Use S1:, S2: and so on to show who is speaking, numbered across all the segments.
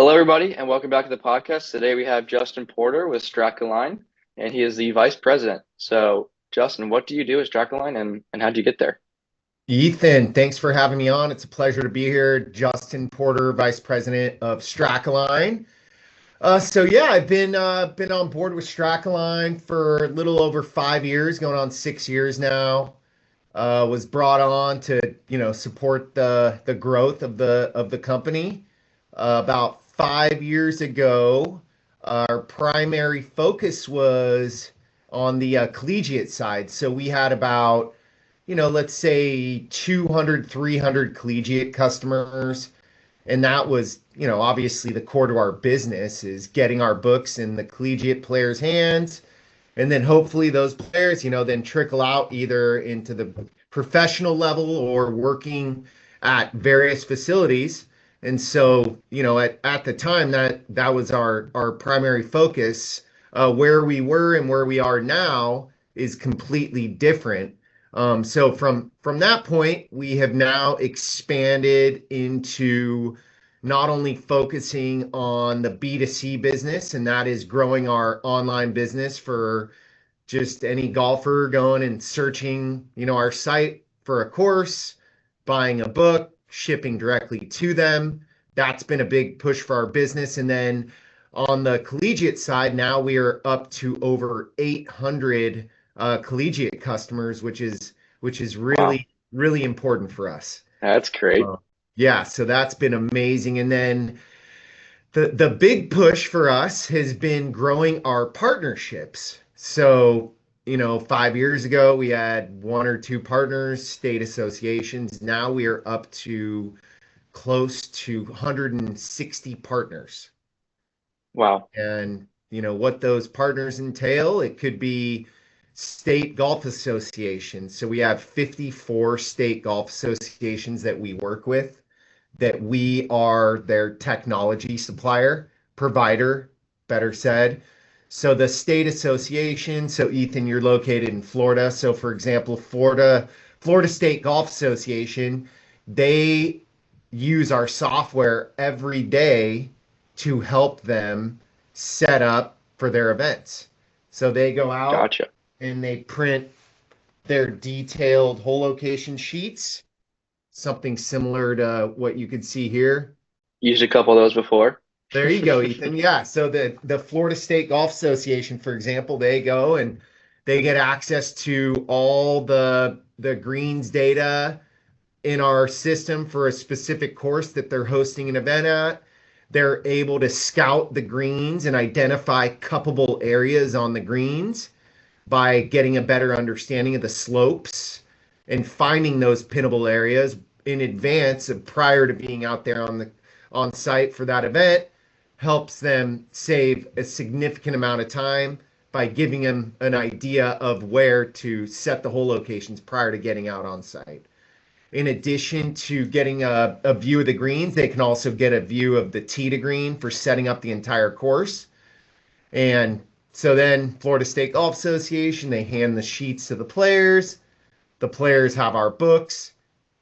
S1: Hello, everybody, and welcome back to the podcast. Today we have Justin Porter with Strakaline, and he is the vice president. So, Justin, what do you do at Strakaline, and how did you get there?
S2: Ethan, thanks for having me on. It's a pleasure to be here. Justin Porter, Vice President of Strakaline. I've been on board with Strakaline for a little over 5 years, going on 6 years now. Was brought on to support the growth of the company. About 5 years ago, our primary focus was on the collegiate side. So we had about let's say 200, 300 collegiate customers. And that was, obviously the core to our business is getting our books in the collegiate players' hands. And then hopefully those players, then trickle out either into the professional level or working at various facilities. And so, at the time that was our primary focus. Where we were and where we are now is completely different. So from that point, we have now expanded into not only focusing on the B2C business, and that is growing our online business for just any golfer going and searching, our site for a course, buying a book, shipping directly to them. That's been a big push for our business. And then on the collegiate side, now we are up to over 800 collegiate customers, which is
S1: Wow,
S2: really important for us.
S1: that's great.
S2: Uh, yeah, so that's been amazing. And then the big push for us has been growing our partnerships. So, 5 years ago we had one or two partners, state associations. Now we are up to close to 160 partners.
S1: Wow,
S2: And what those partners entail, it could be state golf associations. So we have 54 state golf associations that we work with, that we are their technology supplier, provider, better said. So the state association, so Ethan, you're located in Florida. So for example, Florida State Golf Association, they use our software every day to help them set up for their events. So they go out
S1: gotcha.
S2: and they print their detailed hole location sheets, something similar to what you could see here.
S1: Used a couple of those before.
S2: There you go, Ethan. Yeah. So the Florida State Golf Association, for example, they go and they get access to all the greens data in our system for a specific course that they're hosting an event at. They're able to scout the greens and identify cuppable areas on the greens by getting a better understanding of the slopes and finding those pinnable areas in advance of prior to being out there on site for that event helps them save a significant amount of time by giving them an idea of where to set the hole locations prior to getting out on site. In addition to getting a view of the greens, they can also get a view of the tee to green for setting up the entire course. And so then Florida State Golf Association, they hand the sheets to the players. The players have our books,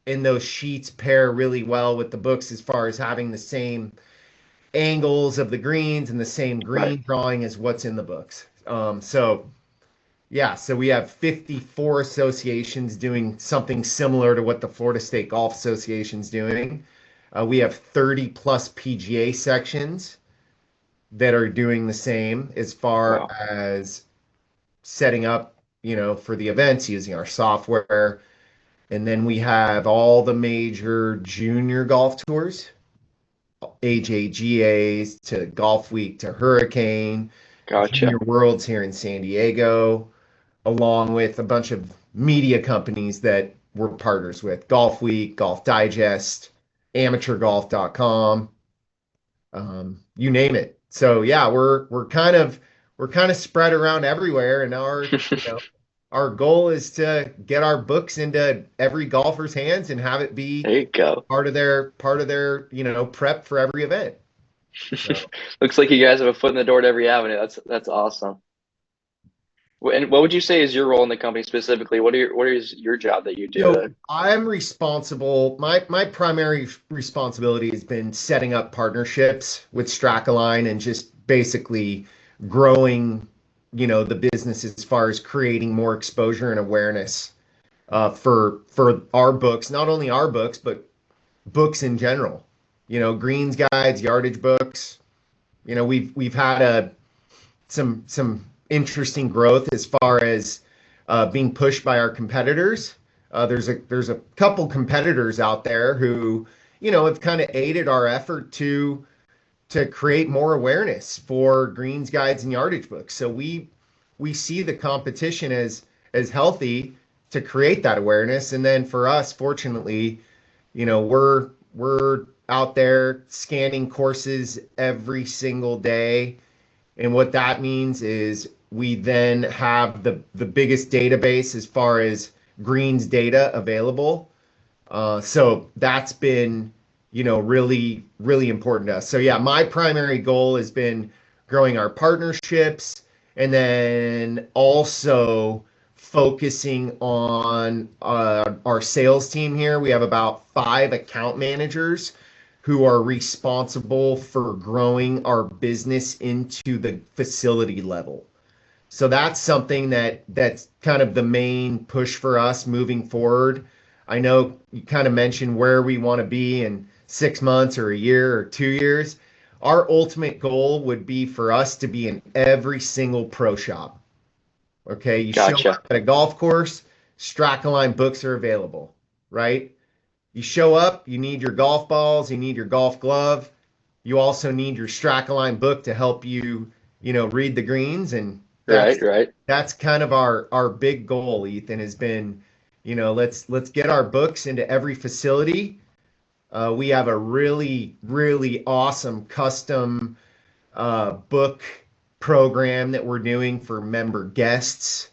S2: and those sheets pair really well with the books as far as having the same angles of the greens and the same
S1: Right.
S2: green drawing as what's in the books. So we have 54 associations doing something similar to what the Florida State Golf Association's doing. We have 30 plus PGA sections that are doing the same as far
S1: Wow,
S2: as setting up, for the events using our software. And then we have all the major junior golf tours, AJGAs to Golf Week to Hurricane,
S1: gotcha.
S2: Junior Worlds here in San Diego, along with a bunch of media companies that we're partners with, Golf Week, Golf Digest, amateurgolf.com, you name it. So yeah, we're kind of spread around everywhere, and our goal is to get our books into every golfer's hands and have it be
S1: There you go.
S2: part of their prep for every event. So
S1: Looks like you guys have a foot in the door to every avenue. That's awesome. And what would you say is your role in the company specifically? What is your job that you do?
S2: So I'm responsible. My primary responsibility has been setting up partnerships with Strakaline and just basically growing, the business as far as creating more exposure and awareness for our books, not only our books, but books in general. Greens guides, yardage books. We've had some interesting growth as far as being pushed by our competitors. There's a couple competitors out there who have kind of aided our effort to create more awareness for greens guides and yardage books. So we see the competition as healthy to create that awareness, and then for us, fortunately, we're out there scanning courses every single day. And what that means is we then have the biggest database as far as greens data available. So that's been, really, really important to us. So yeah, my primary goal has been growing our partnerships and then also focusing on our sales team here. We have about 5 account managers who are responsible for growing our business into the facility level. So that's something that's kind of the main push for us moving forward. I know you kind of mentioned where we want to be in 6 months or a year or 2 years. Our ultimate goal would be for us to be in every single pro shop. Okay, you show
S1: Gotcha.
S2: up at a golf course, Strakaline books are available, right? You show up, you need your golf balls, you need your golf glove. You also need your Strakaline book to help you, read the greens. And
S1: Right,
S2: that's
S1: right.
S2: that's kind of our big goal, Ethan, has been, let's get our books into every facility. We have a really, really awesome custom book program that we're doing for member guests,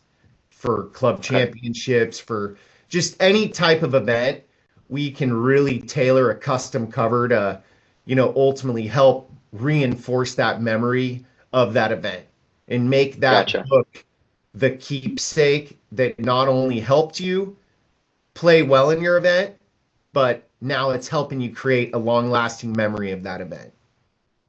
S2: for club
S1: Okay.
S2: championships, for just any type of event. We can really tailor a custom cover to, ultimately help reinforce that memory of that event and make that
S1: Gotcha.
S2: book the keepsake that not only helped you play well in your event, but now it's helping you create a long lasting memory of that event.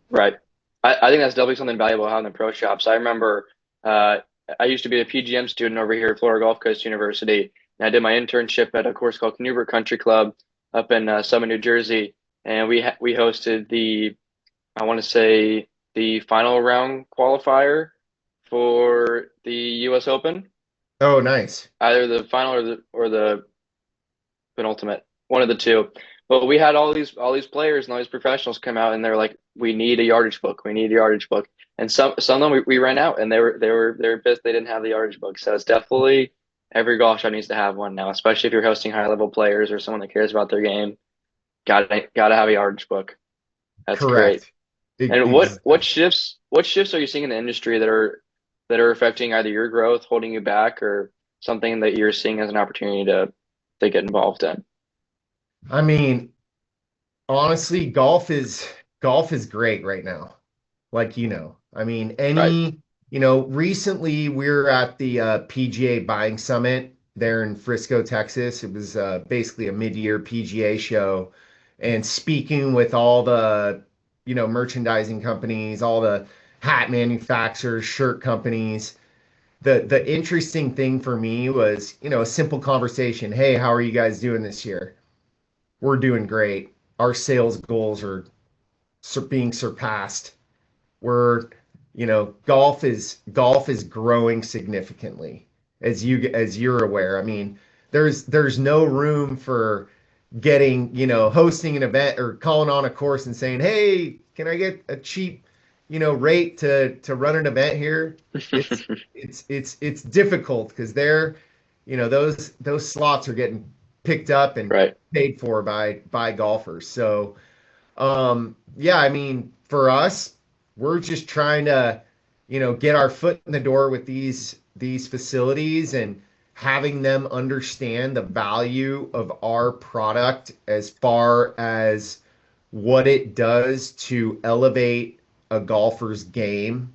S1: Right. I think that's definitely something valuable having the pro shops. I remember I used to be a PGM student over here at Florida Gulf Coast University, and I did my internship at a course called Newburgh Country Club up in Summit, New Jersey, and we hosted I want to say the final round qualifier for the U.S. Open,
S2: Oh, nice.
S1: either the final or the penultimate, one of the two. But we had all these players and all these professionals come out, and they're like, "We need a yardage book. We need a yardage book." And some of them we ran out, and they were pissed they didn't have the yardage book. So it's definitely every golf shop needs to have one now, especially if you're hosting high level players or someone that cares about their game. Gotta have a yardage book. That's great.
S2: Correct.
S1: And
S2: Ex-
S1: what shifts are you seeing in the industry that are affecting either your growth, holding you back, or something that you're seeing as an opportunity to get involved in?
S2: I mean, honestly, golf is great right now. Like, I mean,
S1: Right.
S2: recently we're at the PGA Buying Summit there in Frisco, Texas. It was basically a mid-year PGA show, and speaking with all the, merchandising companies, all the hat manufacturers, shirt companies. The interesting thing for me was, a simple conversation. Hey, how are you guys doing this year? We're doing great. Our sales goals are being surpassed. We're, golf is growing significantly, as you're aware. I mean, there's no room for getting, hosting an event or calling on a course and saying, "Hey, can I get a cheap, rate to run an event here?" It's it's difficult because those slots are getting picked up and
S1: Right.
S2: paid for by golfers. So yeah, I mean, for us, we're just trying to, get our foot in the door with these facilities and having them understand the value of our product as far as what it does to elevate a golfer's game.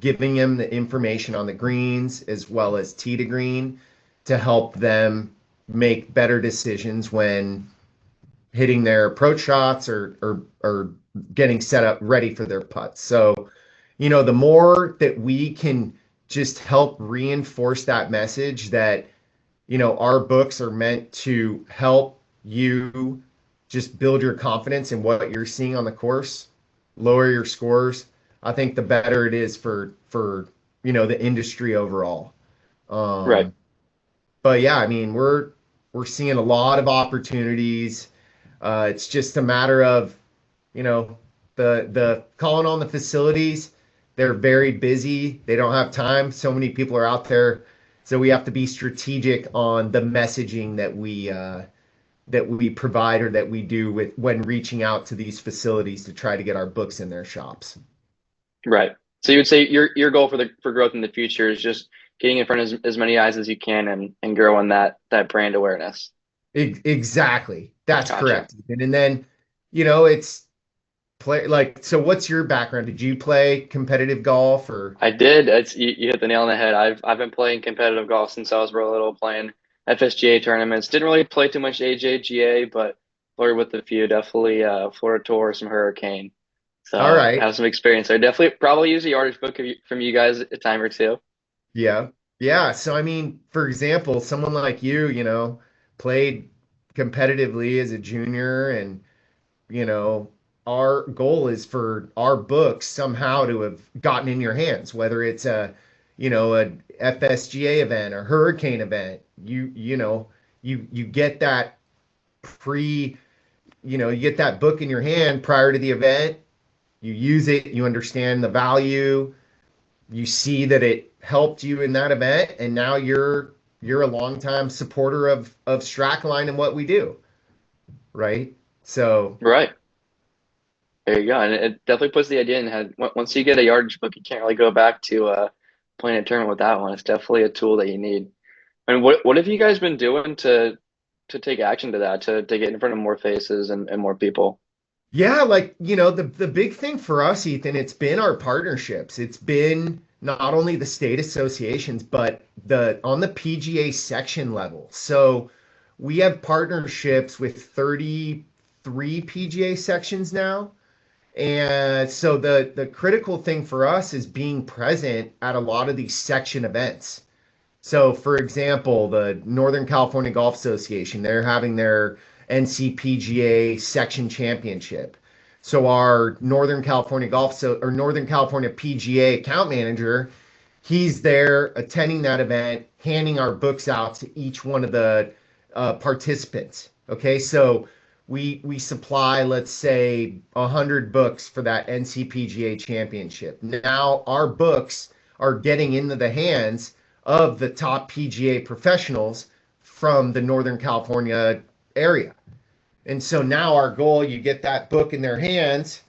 S2: giving them the information on the greens as well as tee to green to help them make better decisions when hitting their approach shots or getting set up ready for their putts. So, the more that we can just help reinforce that message that, our books are meant to help you just build your confidence in what you're seeing on the course, lower your scores. I think the better it is for the industry overall.
S1: Right.
S2: Um, but yeah, I mean, we're seeing a lot of opportunities. It's just a matter of, you know, the calling on the facilities. They're very busy. They don't have time. So many people are out there. So we have to be strategic on the messaging that we provide or that we do with when reaching out to these facilities to try to get our books in their shops.
S1: Right. So you would say your goal for growth in the future is just getting in front of as many eyes as you can and growing that brand awareness.
S2: Exactly. That's
S1: Gotcha.
S2: correct. And then, it's play like so what's your background? Did you play competitive golf or
S1: I did. You hit the nail on the head. I've been playing competitive golf since I was real little, playing FSGA tournaments. Didn't really play too much AJGA, but flirted with a few. Definitely Florida Tour, some Hurricane.
S2: all
S1: So
S2: right.
S1: have some experience. I definitely probably use a yardage book from you guys a time or two.
S2: Yeah. Yeah. So I mean, for example, someone like you, played competitively as a junior and, you know, our goal is for our books somehow to have gotten in your hands, whether it's a FSGA event or hurricane event. You get that pre, you get that book in your hand prior to the event. You use it, you understand the value, you see that it helped you in that event, and now you're a longtime supporter of Strakaline and what we do, right? So
S1: Right. There you go. And it definitely puts the idea in head. Once you get a yardage book, you can't really go back to playing a tournament with that one. It's definitely a tool that you need. And what have you guys been doing to take action to that, to get in front of more faces and more people?
S2: yeah, like the big thing for us, Ethan, it's been our partnerships. It's been not only the state associations, but the on the PGA section level. So we have partnerships with 33 PGA sections now. And so the critical thing for us is being present at a lot of these section events. So, for example, the Northern California Golf Association, they're having their NCPGA section championship. So our Northern California Northern California PGA account manager, he's there attending that event, handing our books out to each one of the participants. Okay, so we supply, let's say, 100 books for that NCPGA championship. Now our books are getting into the hands of the top PGA professionals from the Northern California area. And so now our goal, you get that book in their hands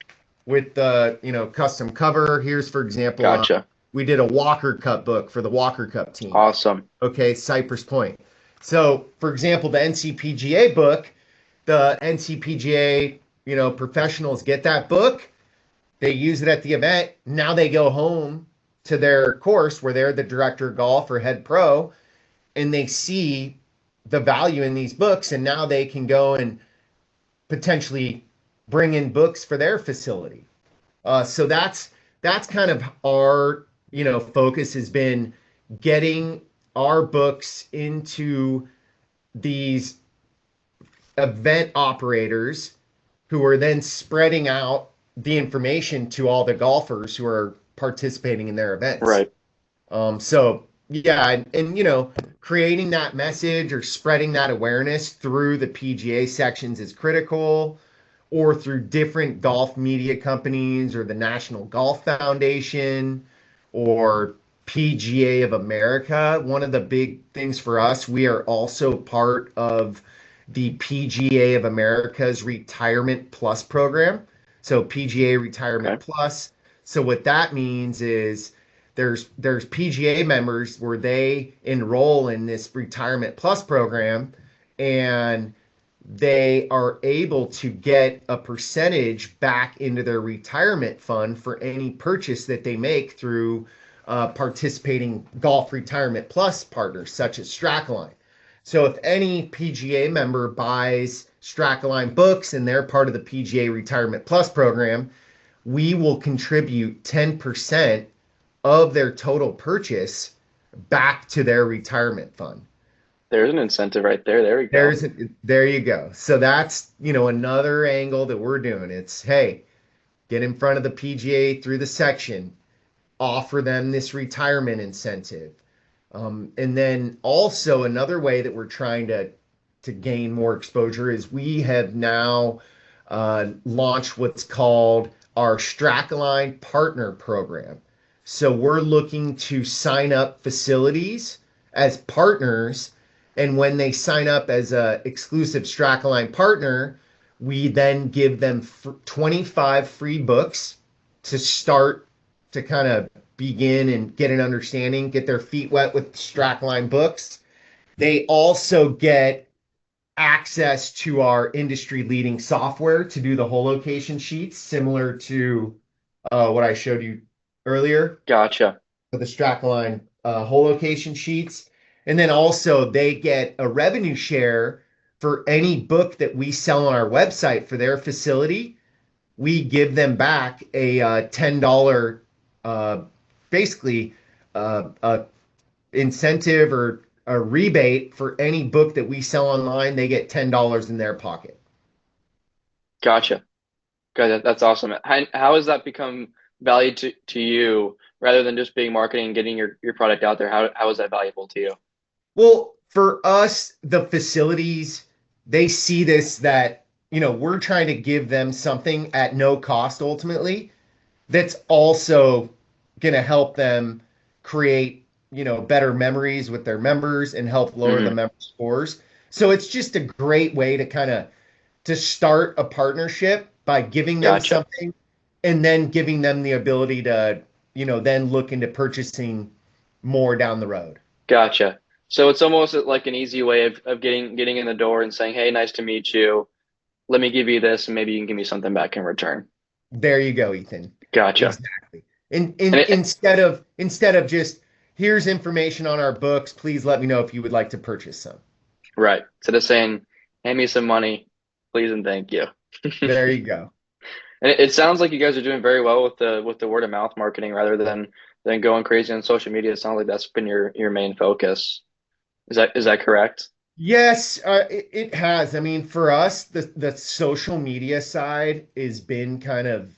S2: with the, custom cover. Here's, for example,
S1: Gotcha.
S2: we did a Walker Cup book for the Walker Cup team.
S1: Awesome.
S2: Okay, Cypress Point. So, for example, the NCPGA book, the NCPGA, professionals get that book. They use it at the event. Now they go home to their course where they're the director of golf or head pro, and they see the value in these books, and now they can go and potentially bring in books for their facility. So that's kind of our focus has been getting our books into these event operators who are then spreading out the information to all the golfers who are participating in their events.
S1: Right.
S2: So yeah, and creating that message or spreading that awareness through the PGA sections is critical, or through different golf media companies or the National Golf Foundation or PGA of America. One of the big things for us, we are also part of the PGA of America's Retirement Plus program. So PGA Retirement
S1: Okay.
S2: Plus. So what that means is there's PGA members where they enroll in this Retirement Plus program, and they are able to get a percentage back into their retirement fund for any purchase that they make through participating Golf Retirement Plus partners such as Strakaline. So if any PGA member buys Strakaline books and they're part of the PGA Retirement Plus program, we will contribute 10% of their total purchase back to their retirement fund.
S1: There's an incentive right there. There we go.
S2: There you go. So that's, another angle that we're doing. It's, hey, get in front of the PGA through the section, offer them this retirement incentive. And then also another way that we're trying to gain more exposure is we have now launched what's called our Strakaline Partner Program. So we're looking to sign up facilities as partners, and when they sign up as a exclusive Strakaline partner, we then give them 25 free books to start to kind of begin and get an understanding, get their feet wet with Strakaline books. They also get access to our industry leading software to do the whole location sheets, similar to what I showed you earlier
S1: Gotcha.
S2: for the Strakaline whole location sheets. And then also they get a revenue share for any book that we sell on our website for their facility. We give them back a $10 uh, basically a incentive or a rebate for any book that we sell online. They get $10 in their pocket.
S1: Gotcha. Gotcha. That's awesome. How has that become value to you rather than just being marketing and getting your product out there? How is that valuable to you?
S2: Well, for us, the facilities, they see this that, we're trying to give them something at no cost ultimately that's also going to help them create, better memories with their members and help lower the
S1: Hmm.
S2: member scores. So it's just a great way to kind of to start a partnership by giving them
S1: Gotcha.
S2: something and then giving them the ability to, then look into purchasing more down the road.
S1: Gotcha. So it's almost like an easy way of getting in the door and saying, "Hey, nice to meet you. Let me give you this, and maybe you can give me something back in return."
S2: There you go, Ethan.
S1: Gotcha.
S2: Exactly.
S1: And
S2: Instead of just here's information on our books, please let me know if you would like to purchase some.
S1: right. Instead of saying, "Hand me some money, please and thank you."
S2: There you go.
S1: And it sounds like you guys are doing very well with the word of mouth marketing rather than going crazy on social media. It sounds like that's been your main focus. Is that correct?
S2: Yes, it has. I mean, for us, the social media side has been kind of,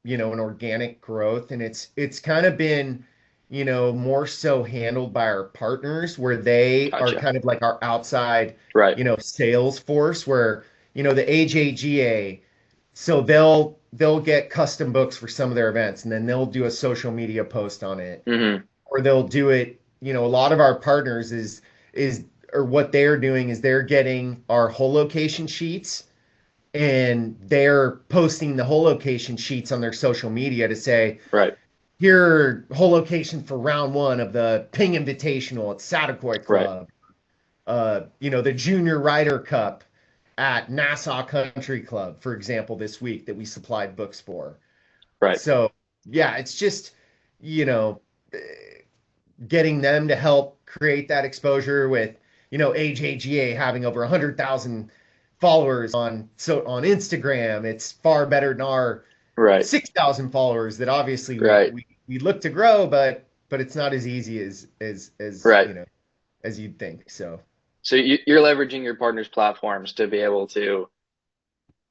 S2: an organic growth, and it's kind of been, more so handled by our partners, where they are
S1: Gotcha.
S2: kind of like our outside,
S1: Right.
S2: sales force, where, the AJGA, so they'll get custom books for some of their events, and then they'll do a social media post on it,
S1: Hmm.
S2: or they'll do it. A lot of our partners is or what they're doing is they're getting our whole location sheets and they're posting the whole location sheets on their social media to say,
S1: Right.
S2: here, whole location for round one of the Ping Invitational at Satakoy
S1: Right.
S2: Club, the Junior Ryder Cup at Nassau Country Club, for example, this week that we supplied books for.
S1: Right.
S2: So, yeah, it's just, you know, getting them to help create that exposure with, AJGA having over 100,000 followers on Instagram. It's far better than our
S1: Right.
S2: 6,000 followers that obviously we,
S1: Right.
S2: we we look to grow, but it's not as easy as
S1: Right.
S2: as you'd think. So
S1: So you're leveraging your partners' platforms to be able to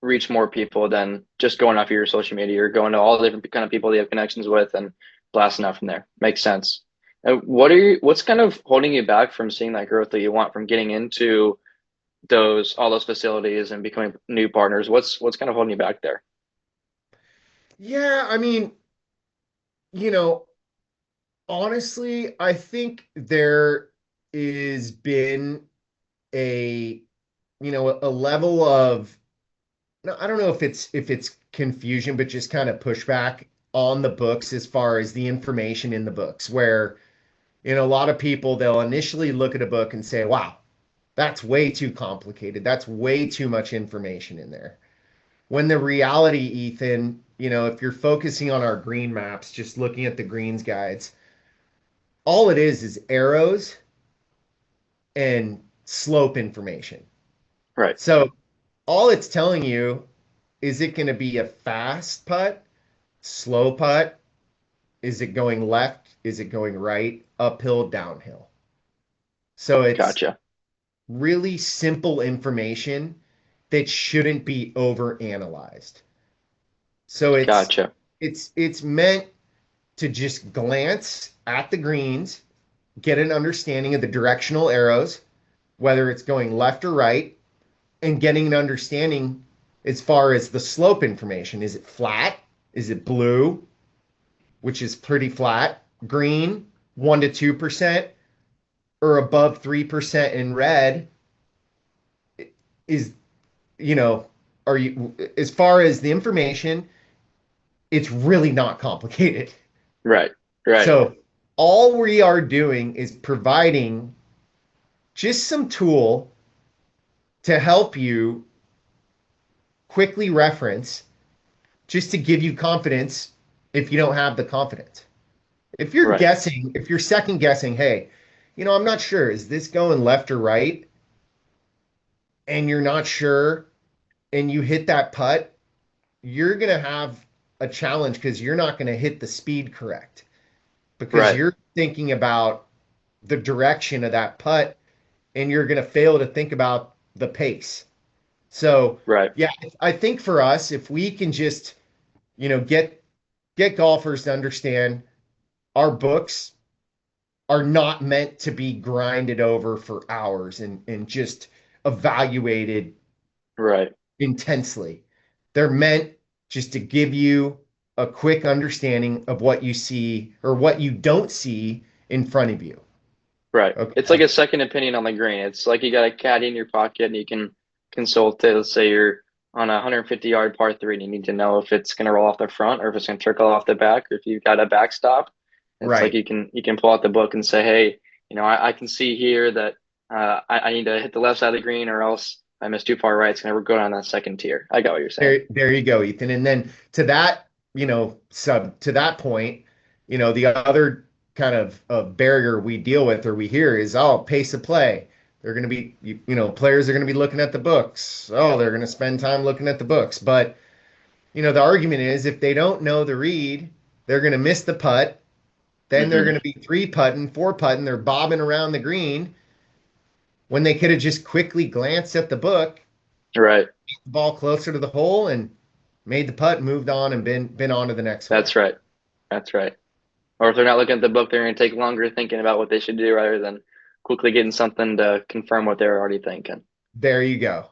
S1: reach more people than just going off of your social media. You're going to all the different kind of people you have connections with and blasting out from there. Makes sense. And what's kind of holding you back from seeing that growth that you want from getting into all those facilities and becoming new partners? What's kind of holding you back there?
S2: yeah, I mean, you know, honestly, I think there is been a a level of, no, I don't know if it's confusion, but just kind of pushback on the books as far as the information in the books, where a lot of people they'll initially look at a book and say, wow. That's way too complicated. That's way too much information in there. When the reality, Ethan, if you're focusing on our green maps, just looking at the greens guides, all it is arrows and slope information.
S1: Right.
S2: So all it's telling you is it going to be a fast putt, slow putt? Is it going left? Is it going right? Uphill, downhill? So it's
S1: Gotcha.
S2: really simple information that shouldn't be over analyzed. So
S1: Gotcha.
S2: it's meant to just glance at the greens, get an understanding of the directional arrows, whether it's going left or right, and getting an understanding as far as the slope information. Is it flat? Is it blue, which is pretty flat? Green, 1 to 2%, or above 3% in red is, you know, are you, as far as the information, it's really not complicated.
S1: Right. Right.
S2: So all we are doing is providing just some tool to help you quickly reference, just to give you confidence if you don't have the confidence. If you're
S1: Right.
S2: guessing, if you're second guessing, hey, I'm not sure, is this going left or right? And you're not sure, and you hit that putt, you're going to have a challenge because you're not going to hit the speed correct because
S1: Right.
S2: you're thinking about the direction of that putt and you're going to fail to think about the pace. So,
S1: Right.
S2: yeah, I think for us, if we can just, get golfers to understand our books are not meant to be grinded over for hours and just evaluated
S1: Right.
S2: intensely. They're meant just to give you a quick understanding of what you see or what you don't see in front of you.
S1: Right. It's like
S2: Okay.
S1: a second opinion on the green. It's like you got a caddy in your pocket and you can consult it. Let's say you're on a 150-yard par three and you need to know if it's going to roll off the front or if it's going to trickle off the back or if you've got a backstop. It's like
S2: Right.
S1: you can pull out the book and say, hey, I can see here that I need to hit the left side of the green or else I miss too far right. It's going to go down that second tier. I got what you're saying.
S2: There you go, Ethan. And then to that, to that point, the other kind of barrier we deal with or we hear is, oh, pace of play. They're going to be, players are going to be looking at the books. Oh, they're going to spend time looking at the books. But, the argument is if they don't know the read, they're going to miss the putt. Then they're
S1: Hmm.
S2: going to be three putting, four putting. They're bobbing around the green when they could have just quickly glanced at the book,
S1: Right.
S2: the ball closer to the hole, and made the putt, moved on, and been on to the next hole.
S1: That's right. That's right. Or if they're not looking at the book, they're going to take longer thinking about what they should do rather than quickly getting something to confirm what they're already thinking.
S2: There you go.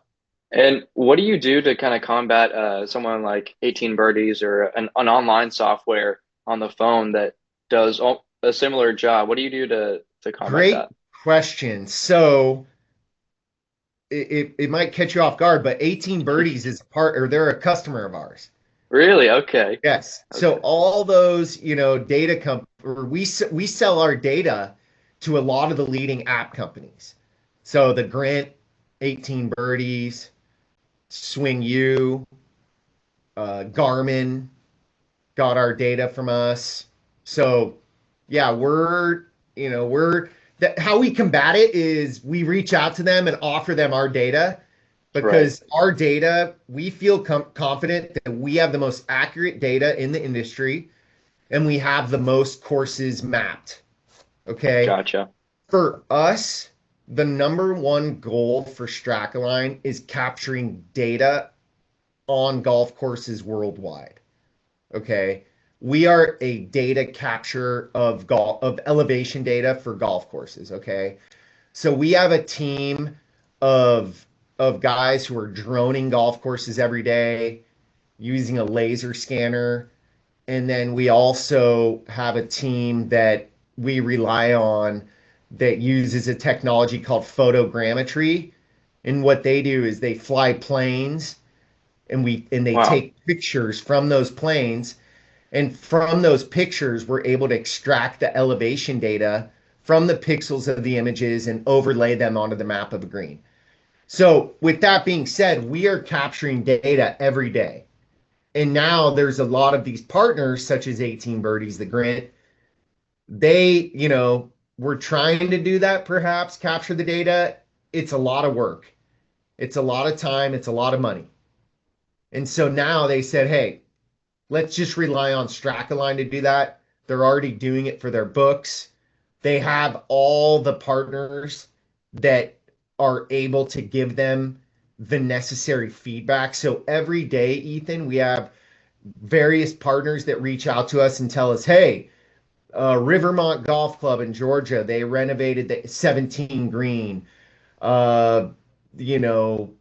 S1: And what do you do to kind of combat someone like 18 Birdies or an online software on the phone that does a similar job? What do you do to combat
S2: Great
S1: that?
S2: question. So it might catch you off guard, but 18 Birdies is part, or they're a customer of ours.
S1: Really? Okay.
S2: Yes. So
S1: Okay.
S2: all those, data or we sell our data to a lot of the leading app companies. So the Grant 18 Birdies, Swing U, Garmin got our data from us. So yeah, we're that how we combat it is we reach out to them and offer them our data
S1: Right.
S2: because our data, we feel confident that we have the most accurate data in the industry and we have the most courses mapped. Okay.
S1: Gotcha.
S2: For us, the number one goal for Strakaline is capturing data on golf courses worldwide. Okay. We are a data capture of elevation data for golf courses. Okay. So we have a team of guys who are droning golf courses every day using a laser scanner. And then we also have a team that we rely on that uses a technology called photogrammetry. And what they do is they fly planes and they
S1: Wow.
S2: take pictures from those planes, and from those pictures we're able to extract the elevation data from the pixels of the images and overlay them onto the map of a green. So, with that being said, we are capturing data every day. And now there's a lot of these partners, such as 18 Birdies, the Grint. We're trying to do that, perhaps capture the data. It's a lot of work, it's a lot of time, it's a lot of money. And so now they said, hey, let's just rely on Strakaline to do that. They're already doing it for their books. They have all the partners that are able to give them the necessary feedback. So every day, Ethan, we have various partners that reach out to us and tell us, hey, Rivermont Golf Club in Georgia, they renovated the 17 green. Uh, you know,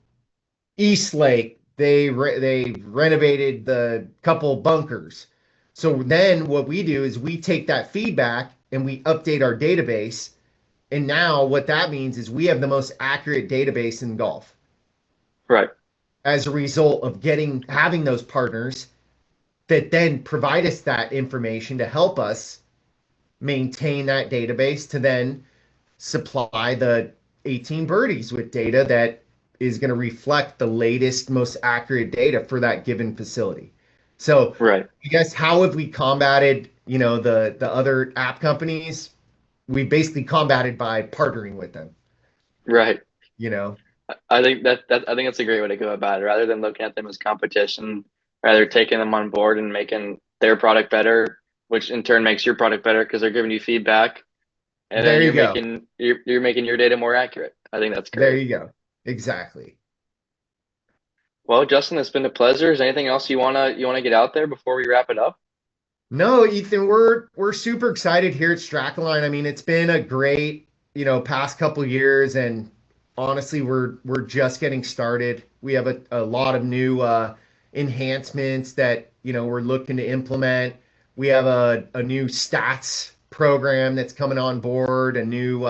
S2: East Lake, they renovated the couple bunkers. So then what we do is we take that feedback and we update our database. And now what that means is we have the most accurate database in golf
S1: Right.
S2: as a result of having those partners that then provide us that information to help us maintain that database to then supply the 18 birdies with data that is going to reflect the latest, most accurate data for that given facility. So
S1: Right.
S2: I guess how have we combated, the other app companies? We basically combated by partnering with them,
S1: Right.
S2: you know.
S1: I think I think that's a great way to go about it. Rather than looking at them as competition, rather taking them on board and making their product better, which in turn makes your product better because they're giving you feedback, and then
S2: There you go.
S1: you're making your data more accurate. I think that's
S2: There
S1: great.
S2: you go. Exactly.
S1: Well, Justin, it's been a pleasure. Is there anything else you wanna get out there before we wrap it up?
S2: No, Ethan, we're super excited here at Strakaline. I mean, it's been a great, past couple years, and honestly, we're just getting started. We have a lot of new enhancements that, we're looking to implement. We have a new stats program that's coming on board, a new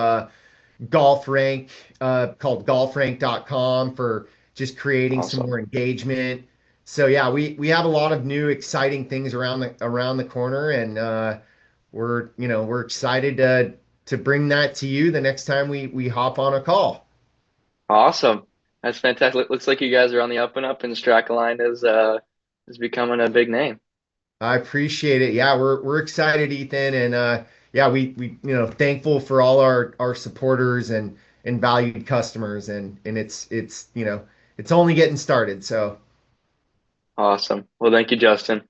S2: golf rank called golfrank.com for just creating some
S1: Awesome.
S2: more engagement. So yeah, we have a lot of new exciting things around the corner, and we're excited to bring that to you the next time we hop on a call.
S1: Awesome. That's fantastic. Looks like you guys are on the up and up, and Strakaline is becoming a big name.
S2: I appreciate it. Yeah, we're excited, Ethan, and yeah, we thankful for all our supporters and valued customers, and it's it's only getting started. So
S1: Awesome. Well, thank you, Justin.